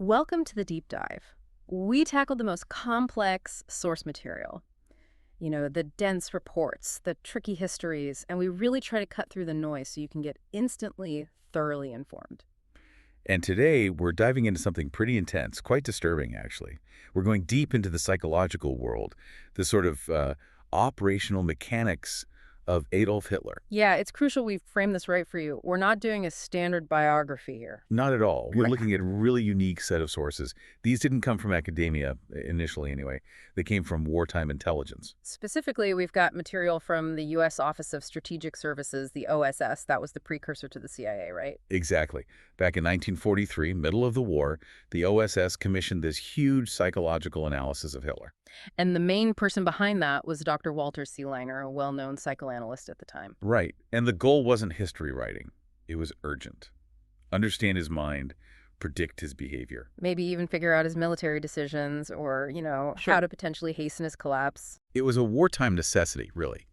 Welcome to the deep dive. We tackled the most complex source material. The dense reports, the tricky histories, and we really try to cut through the noise so you can get instantly, thoroughly informed. And today, we're diving into something pretty intense, quite disturbing, actually. We're going deep into the psychological world, the sort of operational mechanics of Adolf Hitler. Yeah, it's crucial we frame this right for you. We're not doing a standard biography here. Not at all. We're looking at a really unique set of sources. These didn't come from academia, initially anyway. They came from wartime intelligence. Specifically, we've got material from the U.S. Office of Strategic Services, the OSS. That was the precursor to the CIA, right? Exactly. Back in 1943, middle of the war, the OSS commissioned this huge psychological analysis of Hitler. And the main person behind that was Dr. Walter Seelanger, a well-known psychoanalyst at the time. Right. And the goal wasn't history writing. It was urgent. Understand his mind, predict his behavior. Maybe even figure out his military decisions or, Sure. how to potentially hasten his collapse. It was a wartime necessity, really.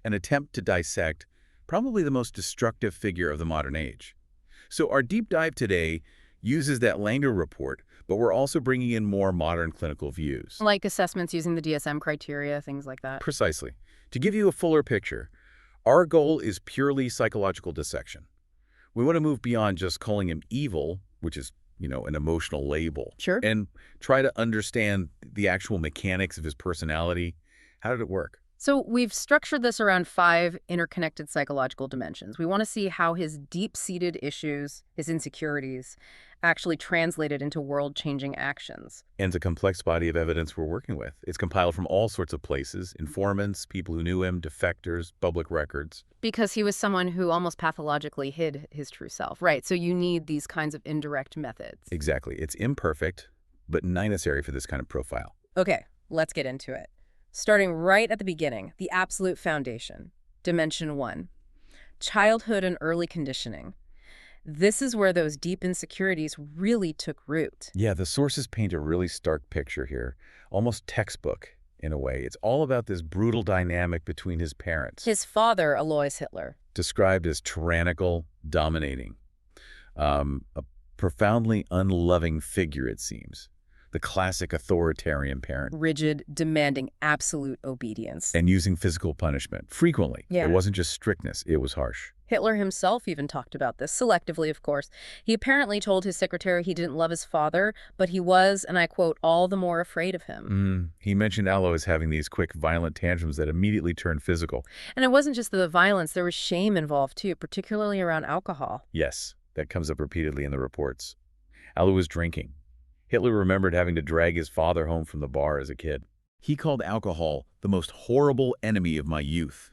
An attempt to dissect probably the most destructive figure of the modern age. So our deep dive today uses that Langer report, but we're also bringing in more modern clinical views. Like assessments using the DSM criteria, things like that. Precisely. To give you a fuller picture, our goal is purely psychological dissection. We want to move beyond just calling him evil, which is, an emotional label. Sure. And try to understand the actual mechanics of his personality. How did it work? So we've structured this around 5 interconnected psychological dimensions. We want to see how his deep-seated issues, his insecurities, actually translated into world-changing actions. And it's a complex body of evidence we're working with. It's compiled from all sorts of places: informants, people who knew him, defectors, public records. Because he was someone who almost pathologically hid his true self, right? So you need these kinds of indirect methods. Exactly. It's imperfect, but necessary for this kind of profile. Okay, let's get into it. Starting right at the beginning, the absolute foundation. Dimension 1. Childhood and early conditioning. This is where those deep insecurities really took root. Yeah, the sources paint a really stark picture here, almost textbook in a way. It's all about this brutal dynamic between his parents. His father, Alois Hitler. Described as tyrannical, dominating. A profoundly unloving figure, it seems. The classic authoritarian parent. Rigid, demanding absolute obedience. And using physical punishment, frequently. Yeah. It wasn't just strictness, it was harsh. Hitler himself even talked about this, selectively, of course. He apparently told his secretary he didn't love his father, but he was, and I quote, all the more afraid of him. He mentioned Alois having these quick, violent tantrums that immediately turned physical. And it wasn't just the violence, there was shame involved too, particularly around alcohol. Yes, that comes up repeatedly in the reports. Alois was drinking. Hitler remembered having to drag his father home from the bar as a kid. He called alcohol the most horrible enemy of my youth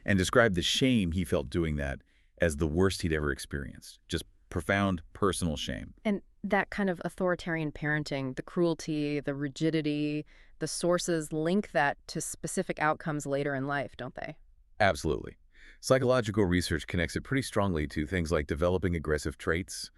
and described the shame he felt doing that as the worst he'd ever experienced. Just profound personal shame. And that kind of authoritarian parenting, the cruelty, the rigidity, the sources link that to specific outcomes later in life, don't they? Absolutely. Psychological research connects it pretty strongly to things like developing aggressive traits,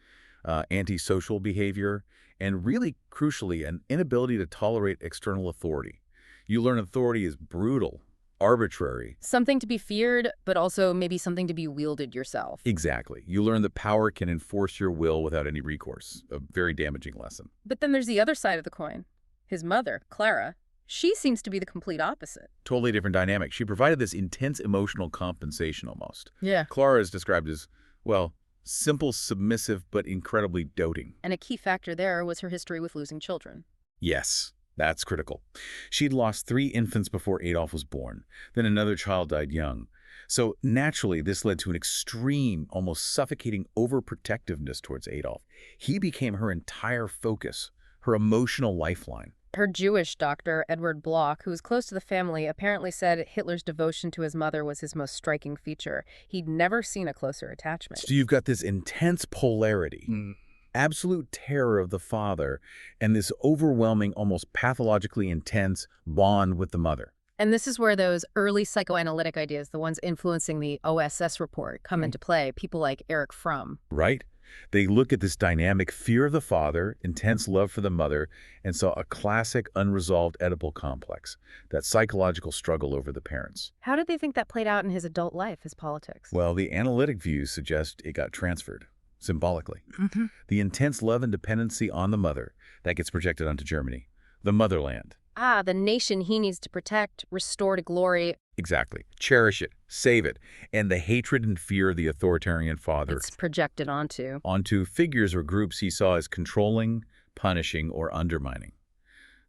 antisocial behavior, and really crucially, an inability to tolerate external authority. You learn authority is brutal, arbitrary. Something to be feared, but also maybe something to be wielded yourself. Exactly. You learn that power can enforce your will without any recourse. A very damaging lesson. But then there's the other side of the coin. His mother, Clara, she seems to be the complete opposite. Totally different dynamic. She provided this intense emotional compensation almost. Yeah. Clara is described as, well, simple, submissive, but incredibly doting. And a key factor there was her history with losing children. Yes, that's critical. She'd lost 3 infants before Adolf was born. Then another child died young. So naturally, this led to an extreme, almost suffocating overprotectiveness towards Adolf. He became her entire focus, her emotional lifeline. Her Jewish doctor, Edward Bloch, who was close to the family, apparently said Hitler's devotion to his mother was his most striking feature. He'd never seen a closer attachment. So you've got this intense polarity, absolute terror of the father, and this overwhelming, almost pathologically intense bond with the mother. And this is where those early psychoanalytic ideas, the ones influencing the OSS report, come into play. People like Erich Fromm. Right? They look at this dynamic fear of the father, intense love for the mother, and saw a classic unresolved Oedipal complex, that psychological struggle over the parents. How did they think that played out in his adult life, his politics? Well, the analytic views suggest it got transferred. symbolically. The intense love and dependency on the mother that gets projected onto Germany. The motherland. Ah, the nation he needs to protect, restore to glory. Exactly. Cherish it, save it. And the hatred and fear of the authoritarian father It's projected onto figures or groups he saw as controlling, punishing, or undermining.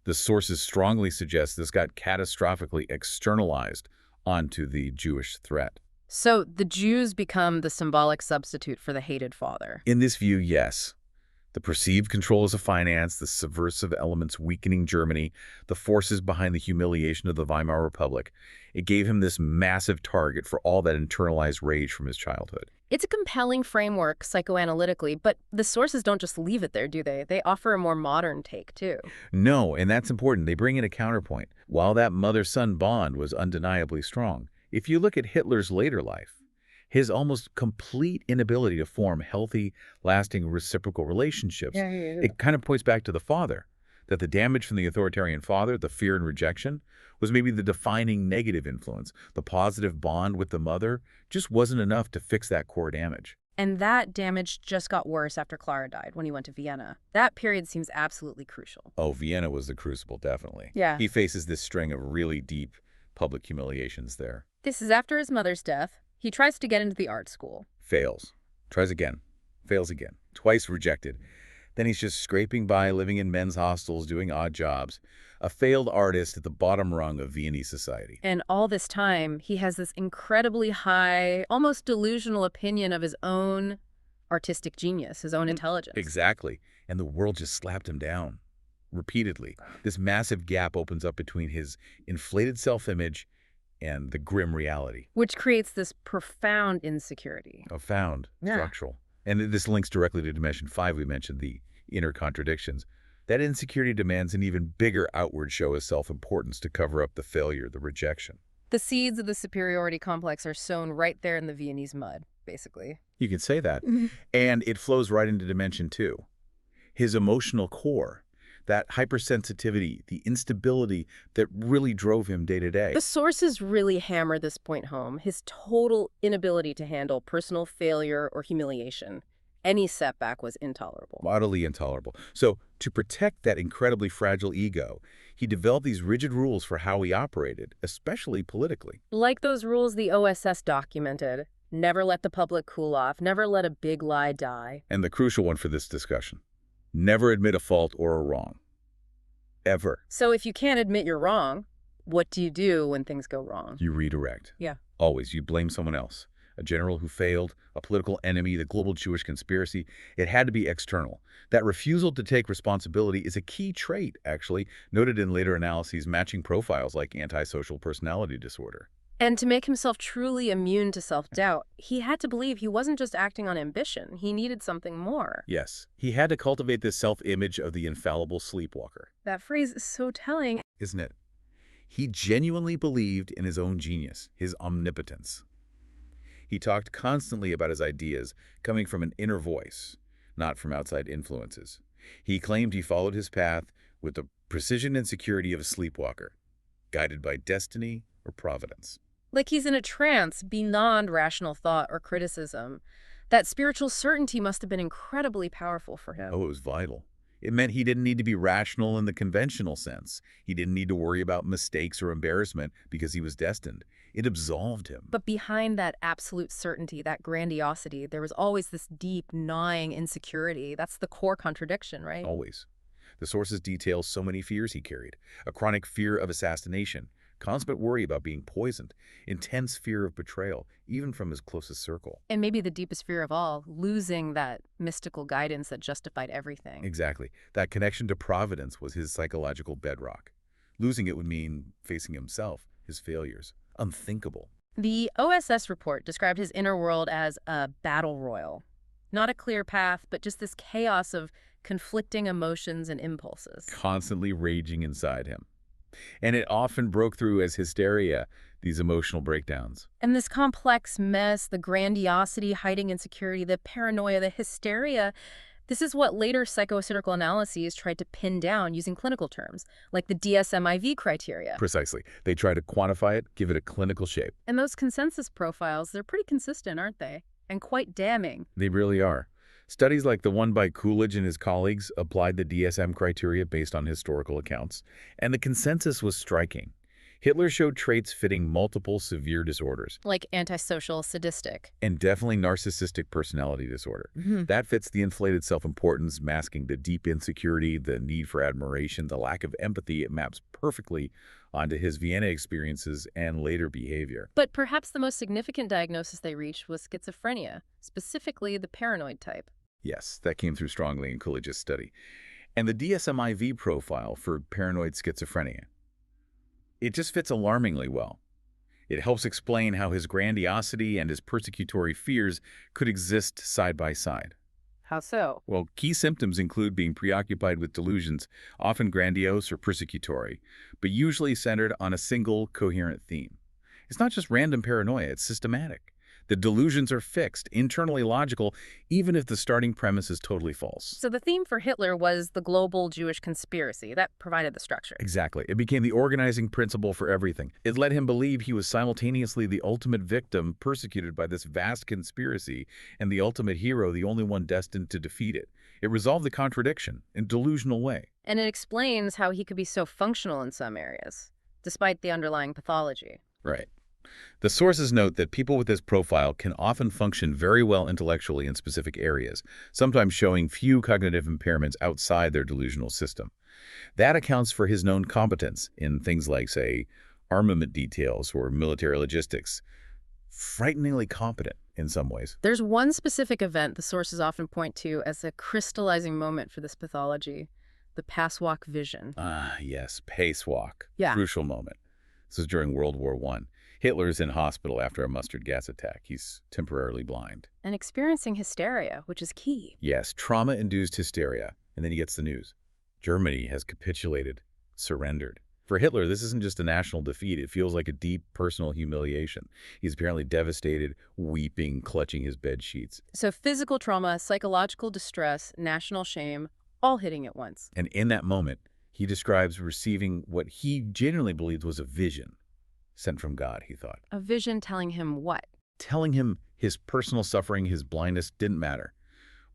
The sources strongly suggest this got catastrophically externalized onto the Jewish threat. So the Jews become the symbolic substitute for the hated father. In this view, yes. The perceived controls of finance, the subversive elements weakening Germany, the forces behind the humiliation of the Weimar Republic, it gave him this massive target for all that internalized rage from his childhood. It's a compelling framework psychoanalytically, but the sources don't just leave it there, do they? They offer a more modern take, too. No, and that's important. They bring in a counterpoint. While that mother-son bond was undeniably strong, if you look at Hitler's later life, his almost complete inability to form healthy, lasting reciprocal relationships, it kind of points back to the father, that the damage from the authoritarian father, the fear and rejection, was maybe the defining negative influence. The positive bond with the mother just wasn't enough to fix that core damage. And that damage just got worse after Clara died, when he went to Vienna. That period seems absolutely crucial. Oh, Vienna was the crucible, definitely. Yeah. He faces this string of really deep public humiliations there. This is after his mother's death. He tries to get into the art school. Fails. Tries again. Fails again. Twice rejected. Then he's just scraping by, living in men's hostels, doing odd jobs. A failed artist at the bottom rung of Viennese society. And all this time, he has this incredibly high, almost delusional opinion of his own artistic genius, his own intelligence. Exactly. And the world just slapped him down. Repeatedly. This massive gap opens up between his inflated self-image and the grim reality. Which creates this profound insecurity. Profound, structural. And this links directly to Dimension 5 we mentioned, the inner contradictions. That insecurity demands an even bigger outward show of self-importance to cover up the failure, the rejection. The seeds of the superiority complex are sown right there in the Viennese mud, basically. You can say that. And it flows right into Dimension 2. His emotional core, that hypersensitivity, the instability that really drove him day to day. The sources really hammer this point home, his total inability to handle personal failure or humiliation. Any setback was intolerable. Utterly intolerable. So to protect that incredibly fragile ego, he developed these rigid rules for how he operated, especially politically. Like those rules the OSS documented. Never let the public cool off. Never let a big lie die. And the crucial one for this discussion. Never admit a fault or a wrong. Ever. So if you can't admit you're wrong, what do you do when things go wrong? You redirect. Yeah. Always. You blame someone else. A general who failed, a political enemy, the global Jewish conspiracy. It had to be external. That refusal to take responsibility is a key trait, actually, noted in later analyses matching profiles like antisocial personality disorder. And to make himself truly immune to self-doubt, he had to believe he wasn't just acting on ambition. He needed something more. Yes. He had to cultivate this self-image of the infallible sleepwalker. That phrase is so telling. Isn't it? He genuinely believed in his own genius, his omnipotence. He talked constantly about his ideas coming from an inner voice, not from outside influences. He claimed he followed his path with the precision and security of a sleepwalker, guided by destiny or providence. Like he's in a trance beyond rational thought or criticism. That spiritual certainty must have been incredibly powerful for him. Oh, it was vital. It meant he didn't need to be rational in the conventional sense. He didn't need to worry about mistakes or embarrassment because he was destined. It absolved him. But behind that absolute certainty, that grandiosity, there was always this deep, gnawing insecurity. That's the core contradiction, right? Always. The sources detail so many fears he carried. A chronic fear of assassination, constant worry about being poisoned, intense fear of betrayal, even from his closest circle. And maybe the deepest fear of all, losing that mystical guidance that justified everything. Exactly. That connection to providence was his psychological bedrock. Losing it would mean facing himself, his failures. Unthinkable. The OSS report described his inner world as a battle royal. Not a clear path, but just this chaos of conflicting emotions and impulses. Constantly raging inside him. And it often broke through as hysteria, these emotional breakdowns. And this complex mess, the grandiosity, hiding insecurity, the paranoia, the hysteria, this is what later psychoanalytical analyses tried to pin down using clinical terms, like the DSM-IV criteria. Precisely. They try to quantify it, give it a clinical shape. And those consensus profiles, they're pretty consistent, aren't they? And quite damning. They really are. Studies like the one by Coolidge and his colleagues applied the DSM criteria based on historical accounts, and the consensus was striking. Hitler showed traits fitting multiple severe disorders, Like antisocial, sadistic. and definitely narcissistic personality disorder. That fits the inflated self-importance, masking the deep insecurity, the need for admiration, the lack of empathy. It maps perfectly onto his Vienna experiences and later behavior. But perhaps the most significant diagnosis they reached was schizophrenia, specifically the paranoid type. Yes, that came through strongly in Coolidge's study. And the DSM-IV profile for paranoid schizophrenia, it just fits alarmingly well. It helps explain how his grandiosity and his persecutory fears could exist side by side. How so? Well, key symptoms include being preoccupied with delusions, often grandiose or persecutory, but usually centered on a single coherent theme. It's not just random paranoia, it's systematic. The delusions are fixed, internally logical, even if the starting premise is totally false. So the theme for Hitler was the global Jewish conspiracy. That provided the structure. Exactly. It became the organizing principle for everything. It let him believe he was simultaneously the ultimate victim persecuted by this vast conspiracy and the ultimate hero, the only one destined to defeat it. It resolved the contradiction in a delusional way. And it explains how he could be so functional in some areas, despite the underlying pathology. Right. The sources note that people with this profile can often function very well intellectually in specific areas, sometimes showing few cognitive impairments outside their delusional system. That accounts for his known competence in things like, say, armament details or military logistics. Frighteningly competent in some ways. There's one specific event the sources often point to as a crystallizing moment for this pathology, the Passwalk vision. Ah, yes, pacewalk. Yeah. Crucial moment. This was during World War I. Hitler's in hospital after a mustard gas attack. He's temporarily blind. And experiencing hysteria, which is key. Yes, trauma-induced hysteria. And then he gets the news. Germany has capitulated, surrendered. For Hitler, this isn't just a national defeat. It feels like a deep personal humiliation. He's apparently devastated, weeping, clutching his bed sheets. So physical trauma, psychological distress, national shame, all hitting at once. And in that moment, he describes receiving what he genuinely believed was a vision. Sent from God, he thought. A vision telling him what? Telling him his personal suffering, his blindness, didn't matter.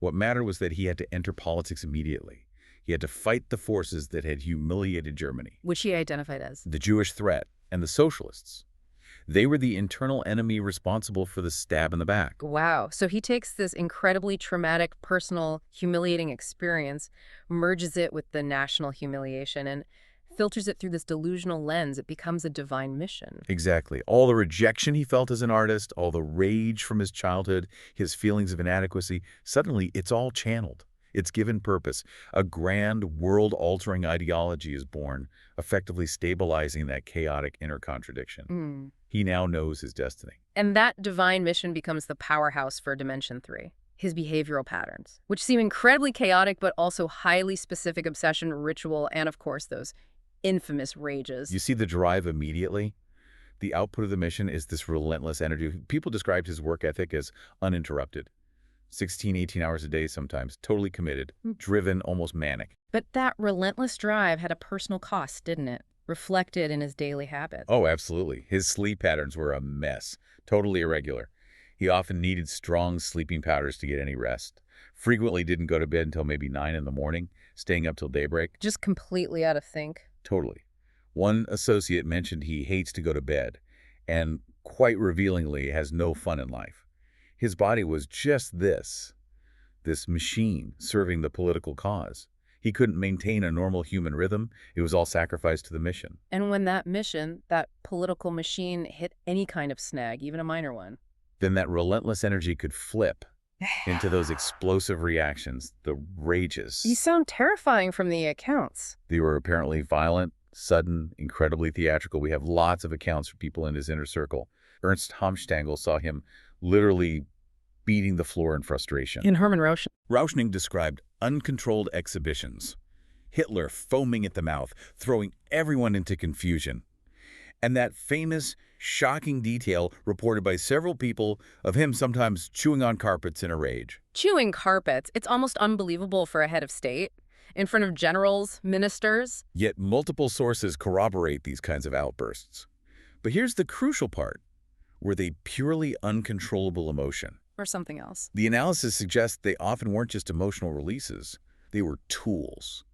What mattered was that he had to enter politics immediately. He had to fight the forces that had humiliated Germany. Which he identified as. The Jewish threat and the socialists. They were the internal enemy responsible for the stab in the back. Wow. So he takes this incredibly traumatic, personal, humiliating experience, merges it with the national humiliation, and filters it through this delusional lens. It becomes a divine mission. Exactly. All the rejection he felt as an artist, all the rage from his childhood, his feelings of inadequacy, suddenly it's all channeled. It's given purpose. A grand, world-altering ideology is born, effectively stabilizing that chaotic inner contradiction. He now knows his destiny. And that divine mission becomes the powerhouse for Dimension 3. His behavioral patterns, which seem incredibly chaotic but also highly specific obsession, ritual, and of course those infamous rages. You see the drive immediately? The output of the mission is this relentless energy. People described his work ethic as uninterrupted. 16, 18 hours a day sometimes, totally committed, driven, almost manic. But that relentless drive had a personal cost, didn't it? Reflected in his daily habits. Oh, absolutely. His sleep patterns were a mess, totally irregular. He often needed strong sleeping powders to get any rest. Frequently didn't go to bed until maybe 9 in the morning, staying up till daybreak. Just completely out of sync. Totally. One associate mentioned he hates to go to bed and, quite revealingly, has no fun in life. His body was just this machine serving the political cause. He couldn't maintain a normal human rhythm. It was all sacrificed to the mission. And when that mission, that political machine, hit any kind of snag, even a minor one, then that relentless energy could flip into those explosive reactions, the rages. You sound terrifying from the accounts. They were apparently violent, sudden, incredibly theatrical. We have lots of accounts from people in his inner circle. Ernst Hamstangl saw him literally beating the floor in frustration. In Hermann Rauschning. Rauschning described uncontrolled exhibitions. Hitler foaming at the mouth, throwing everyone into confusion. And that famous, shocking detail reported by several people of him sometimes chewing on carpets in a rage. Chewing carpets, it's almost unbelievable for a head of state. In front of generals, ministers. Yet multiple sources corroborate these kinds of outbursts. But here's the crucial part. Were they purely uncontrollable emotion? or something else? The analysis suggests they often weren't just emotional releases. They were tools.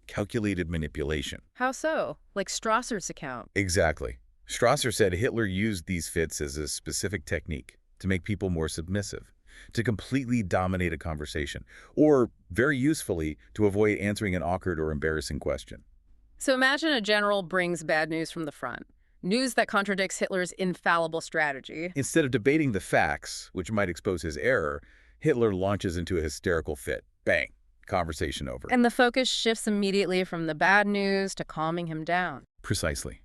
Calculated manipulation. How so? Like Strasser's account. Exactly. Strasser said Hitler used these fits as a specific technique to make people more submissive, to completely dominate a conversation, or, very usefully, to avoid answering an awkward or embarrassing question. So imagine a general brings bad news from the front. News that contradicts Hitler's infallible strategy. Instead of debating the facts, which might expose his error, Hitler launches into a hysterical fit. Bang. Conversation over. And the focus shifts immediately from the bad news to calming him down. Precisely.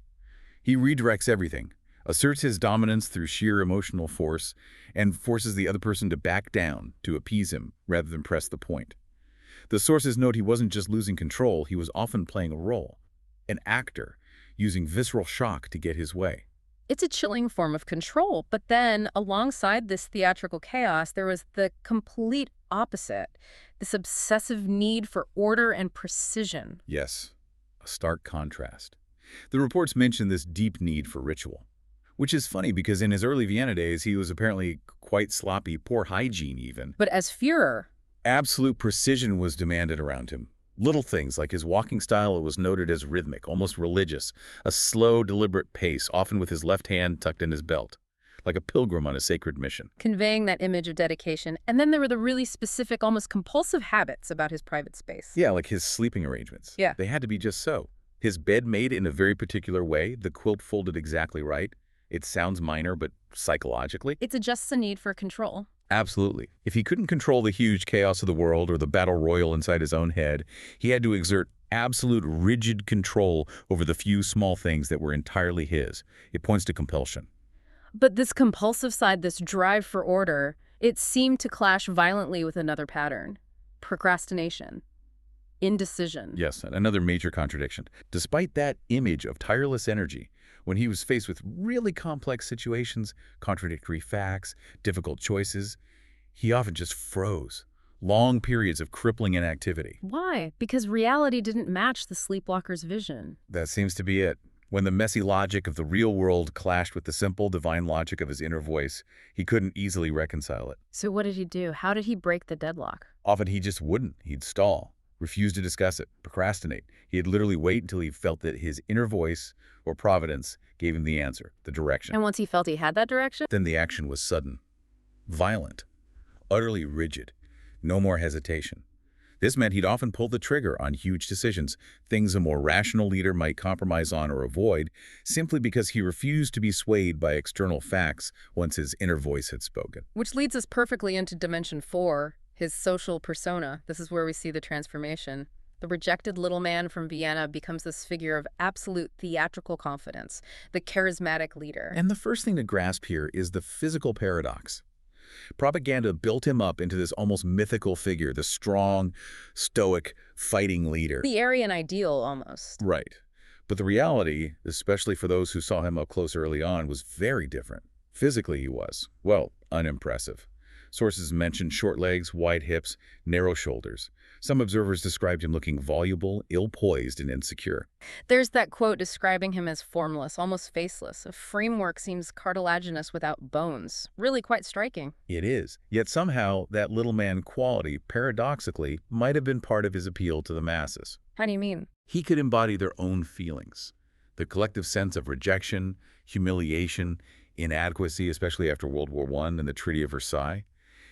He redirects everything, asserts his dominance through sheer emotional force, and forces the other person to back down to appease him rather than press the point. The sources note he wasn't just losing control, he was often playing a role, an actor, using visceral shock to get his way. It's a chilling form of control, but then alongside this theatrical chaos, there was the complete opposite, this obsessive need for order and precision. Yes, a stark contrast. The reports mention this deep need for ritual, which is funny because in his early Vienna days, he was apparently quite sloppy, poor hygiene even. But as Führer, Absolute precision was demanded around him. Little things like his walking style was noted as rhythmic, almost religious, a slow, deliberate pace, often with his left hand tucked in his belt, like a pilgrim on a sacred mission. conveying that image of dedication. And then there were the really specific, almost compulsive habits about his private space. Yeah, like his sleeping arrangements. Yeah. They had to be just so. His bed made in a very particular way, the quilt folded exactly right. It sounds minor, but psychologically, It's just a need for control. absolutely. If he couldn't control the huge chaos of the world or the battle royal inside his own head, he had to exert absolute rigid control over the few small things that were entirely his. It points to compulsion. But this compulsive side, this drive for order, it seemed to clash violently with another pattern: procrastination, indecision. Yes, another major contradiction. Despite that image of tireless energy, when he was faced with really complex situations, contradictory facts, difficult choices, he often just froze. Long periods of crippling inactivity. Why? Because reality didn't match the sleepwalker's vision. That seems to be it. When the messy logic of the real world clashed with the simple divine logic of his inner voice, he couldn't easily reconcile it. So what did he do? How did he break the deadlock? Often he just wouldn't. He'd stall, refuse to discuss it, procrastinate. He'd literally wait until he felt that his inner voice or providence gave him the answer, the direction. And once he felt he had that direction, Then the action was sudden, violent, utterly rigid, no more hesitation. This meant he'd often pull the trigger on huge decisions, things a more rational leader might compromise on or avoid, simply because he refused to be swayed by external facts once his inner voice had spoken. which leads us perfectly into Dimension 4, his social persona. This is where we see the transformation. The rejected little man from Vienna becomes this figure of absolute theatrical confidence, the charismatic leader. And the first thing to grasp here is the physical paradox. Propaganda built him up into this almost mythical figure, the strong, stoic, fighting leader. The Aryan ideal, almost. Right. But the reality, especially for those who saw him up close early on, was very different. Physically, he was, well, unimpressive. Sources mention short legs, wide hips, narrow shoulders. Some observers described him looking voluble, ill-poised, and insecure. There's that quote describing him as formless, almost faceless. A framework seems cartilaginous without bones. Really quite striking. It is. Yet somehow, that little man quality, paradoxically, might have been part of his appeal to the masses. How do you mean? He could embody their own feelings. The collective sense of rejection, humiliation, inadequacy, especially after World War I and the Treaty of Versailles.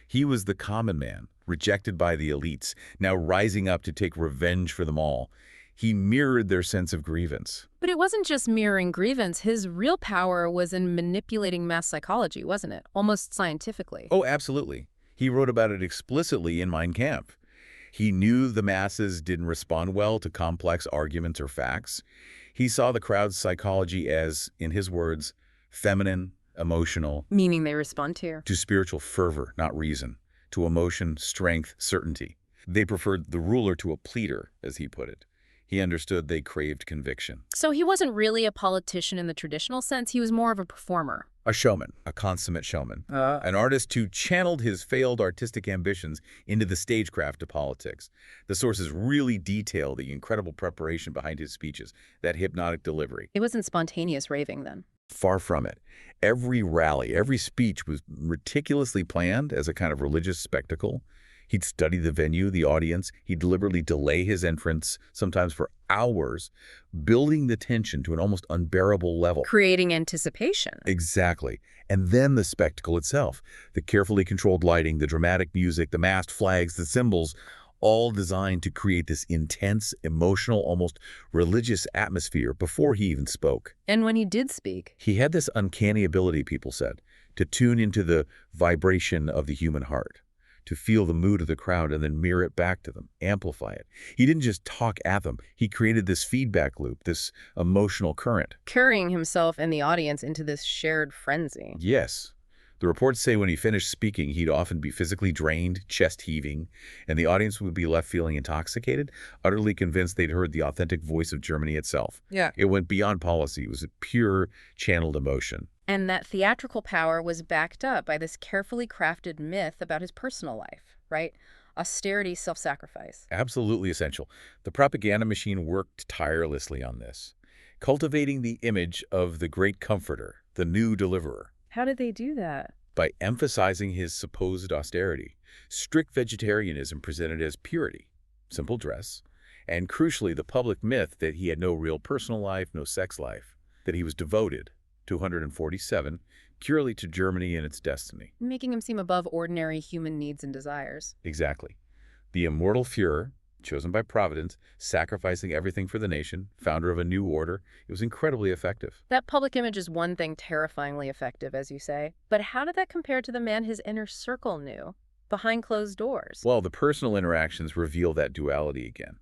He was the common man, rejected by the elites, now rising up to take revenge for them all. He mirrored their sense of grievance. But it wasn't just mirroring grievance. His real power was in manipulating mass psychology, wasn't it? Almost scientifically. Oh, absolutely. He wrote about it explicitly in Mein Kampf. He knew the masses didn't respond well to complex arguments or facts. He saw the crowd's psychology as, in his words, feminine, emotional, Meaning they respond to. to spiritual fervor, not reason, to emotion, strength, certainty. They preferred the ruler to a pleader, as he put it. He understood they craved conviction. So he wasn't really a politician in the traditional sense. He was more of a performer. A showman, a consummate showman. An artist who channeled his failed artistic ambitions into the stagecraft of politics. The sources really detail the incredible preparation behind his speeches, that hypnotic delivery. It wasn't spontaneous raving then. Far from it. Every rally, every speech was meticulously planned as a kind of religious spectacle. He'd study the venue, the audience. He'd deliberately delay his entrance, sometimes for hours, building the tension to an almost unbearable level. Creating anticipation. Exactly. And then the spectacle itself. The carefully controlled lighting, the dramatic music, the masked flags, the symbols, all designed to create this intense, emotional, almost religious atmosphere before he even spoke. And when he did speak, He had this uncanny ability, people said, to tune into the vibration of the human heart, to feel the mood of the crowd and then mirror it back to them, amplify it. He didn't just talk at them. He created this feedback loop, this emotional current. carrying himself and the audience into this shared frenzy. Yes. The reports say when he finished speaking, he'd often be physically drained, chest heaving, and the audience would be left feeling intoxicated, utterly convinced they'd heard the authentic voice of Germany itself. Yeah. It went beyond policy. It was a pure channeled emotion. And that theatrical power was backed up by this carefully crafted myth about his personal life, right? Austerity, self-sacrifice. Absolutely essential. The propaganda machine worked tirelessly on this, cultivating the image of the great comforter, the new deliverer, How did they do that? by emphasizing his supposed austerity. Strict vegetarianism presented as purity, simple dress, and crucially the public myth that he had no real personal life, no sex life, that he was devoted, 247, purely to Germany and its destiny. Making him seem above ordinary human needs and desires. Exactly. The immortal Führer, chosen by Providence, sacrificing everything for the nation, founder of a new order. It was incredibly effective. That public image is one thing, terrifyingly effective, as you say. But how did that compare to the man his inner circle knew, behind closed doors? Well, the personal interactions reveal that duality again.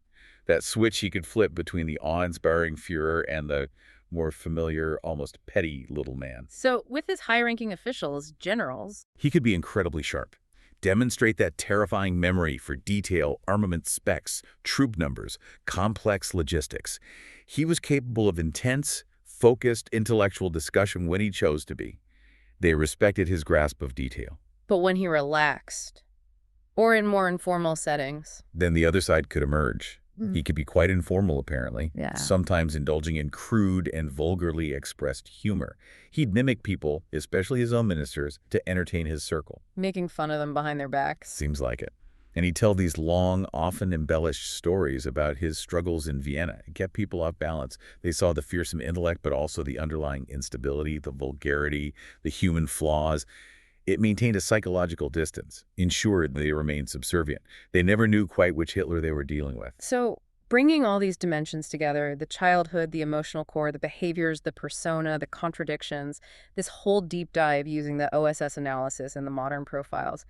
That switch he could flip between the awe-inspiring Führer and the more familiar, almost petty little man. So, with his high-ranking officials, generals, He could be incredibly sharp. Demonstrate that terrifying memory for detail, armament specs, troop numbers, complex logistics. He was capable of intense, focused intellectual discussion when he chose to be. They respected his grasp of detail. but when he relaxed, or in more informal settings. Then the other side could emerge. He could be quite informal, apparently, Yeah. sometimes indulging in crude and vulgarly expressed humor. He'd mimic people, especially his own ministers, to entertain his circle. Making fun of them behind their backs. Seems like it. And he'd tell these long, often embellished stories about his struggles in Vienna. It kept people off balance. They saw the fearsome intellect, but also the underlying instability, the vulgarity, the human flaws. It maintained a psychological distance, ensured they remained subservient. They never knew quite which Hitler they were dealing with. So, bringing all these dimensions together, the childhood, the emotional core, the behaviors, the persona, the contradictions, this whole deep dive using the OSS analysis and the modern profiles,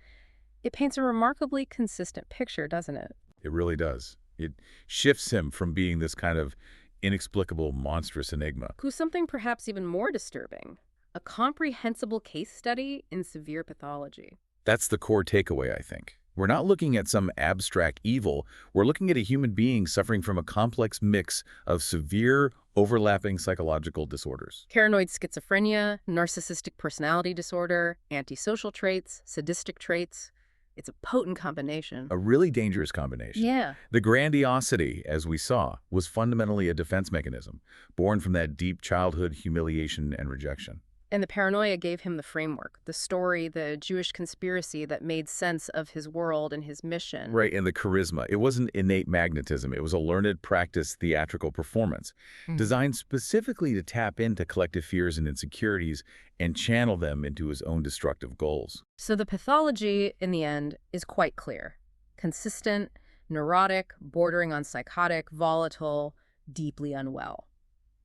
it paints a remarkably consistent picture, doesn't it? It really does. It shifts him from being this kind of inexplicable, monstrous enigma. To something perhaps even more disturbing, a comprehensible case study in severe pathology. That's the core takeaway, I think. We're not looking at some abstract evil. We're looking at a human being suffering from a complex mix of severe, overlapping psychological disorders. Paranoid schizophrenia, narcissistic personality disorder, antisocial traits, sadistic traits. It's a potent combination. A really dangerous combination. Yeah. The grandiosity, as we saw, was fundamentally a defense mechanism, born from that deep childhood humiliation and rejection. And the paranoia gave him the framework, the story, the Jewish conspiracy that made sense of his world and his mission. Right, and the charisma. It wasn't innate magnetism. It was a learned, practiced theatrical performance, designed specifically to tap into collective fears and insecurities and channel them into his own destructive goals. So the pathology, in the end, is quite clear. Consistent, neurotic, bordering on psychotic, volatile, deeply unwell.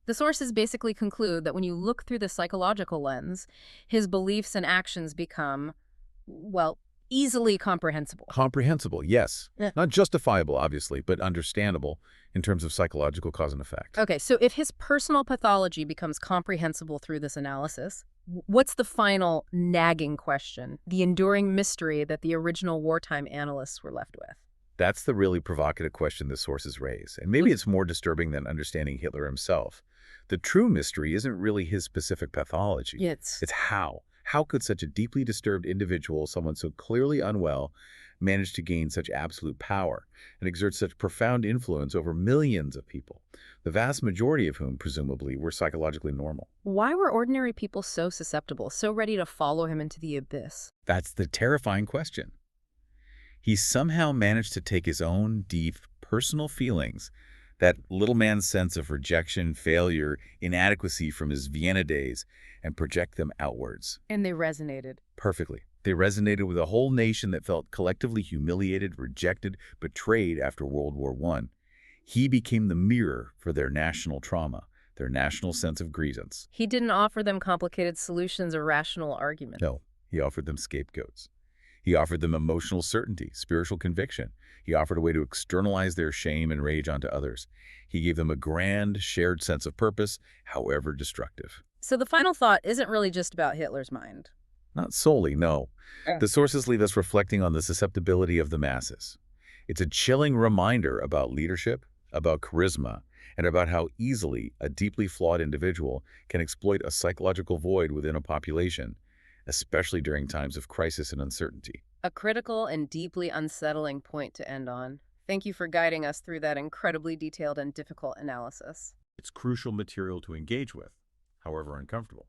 The sources basically conclude that when you look through the psychological lens, his beliefs and actions become, well, easily comprehensible. Comprehensible, yes. Yeah. Not justifiable, obviously, but understandable in terms of psychological cause and effect. Okay, so if his personal pathology becomes comprehensible through this analysis, what's the final nagging question, the enduring mystery that the original wartime analysts were left with? That's the really provocative question the sources raise, and maybe it's more disturbing than understanding Hitler himself. The true mystery isn't really his specific pathology. It's It's how. How could such a deeply disturbed individual, someone so clearly unwell, managed to gain such absolute power and exert such profound influence over millions of people, the vast majority of whom, presumably, were psychologically normal? Why were ordinary people so susceptible, so ready to follow him into the abyss? That's the terrifying question. He somehow managed to take his own deep, personal feelings, that little man's sense of rejection, failure, inadequacy from his Vienna days, and project them outwards. And they resonated. Perfectly. They resonated with a whole nation that felt collectively humiliated, rejected, betrayed after World War I. He became the mirror for their national trauma, their national sense of grievance. He didn't offer them complicated solutions or rational arguments. No, he offered them scapegoats. He offered them emotional certainty, spiritual conviction. He offered a way to externalize their shame and rage onto others. He gave them a grand, shared sense of purpose, however destructive. So the final thought isn't really just about Hitler's mind. Not solely, no. The sources leave us reflecting on the susceptibility of the masses. It's a chilling reminder about leadership, about charisma, and about how easily a deeply flawed individual can exploit a psychological void within a population, especially during times of crisis and uncertainty. A critical and deeply unsettling point to end on. Thank you for guiding us through that incredibly detailed and difficult analysis. It's crucial material to engage with, however uncomfortable.